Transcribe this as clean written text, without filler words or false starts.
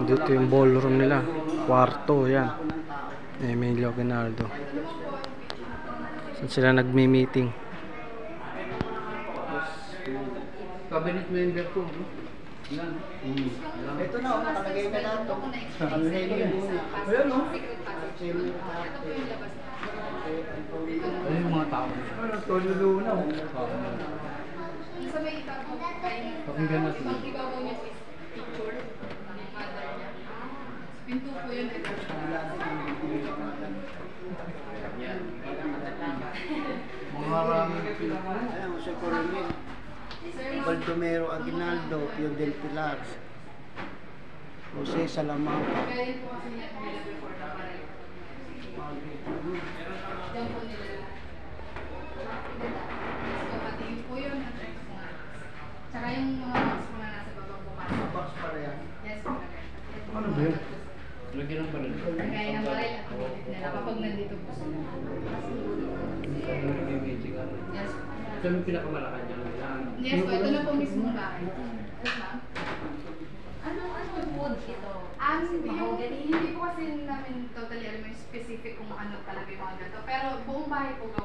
Dito yung ballroom nila. Kwarto, yan. Emilio Aguinaldo. Saan sila nagmi-meeting? Cabinet member ko. Yan. Ito na, nakalagay ka na ito. Ayan o. Ayun yung mga tao. Ano, tolulo na o. Sa may itapo ay Pakinggan natin. pang ibabaw niya is picture ng mother niya. Pinto po yun. Mga maraming Ayan, Jose Coronel. Baldomero Aguinaldo, Pio del Pilar. Jose Salamanca. Kaya yun po kasi niya nila before na parang diyan po nila. So, pati yun po yun. Tsaka yung mga box po na nasa babang bukas. Box para yan. Yes, po. ano ba yun? Lagyan ng baril. Kaya ng baril at ulit nila kapag nandito po sila. Yes, po. Ito yung pinakamalakad niya. Yes po, ito na po mismo bahay. Ano wood ito? Hindi po kasi namin totally alam yung specific kung ano talaga yung mga ganito. Pero buong bahay po gawa.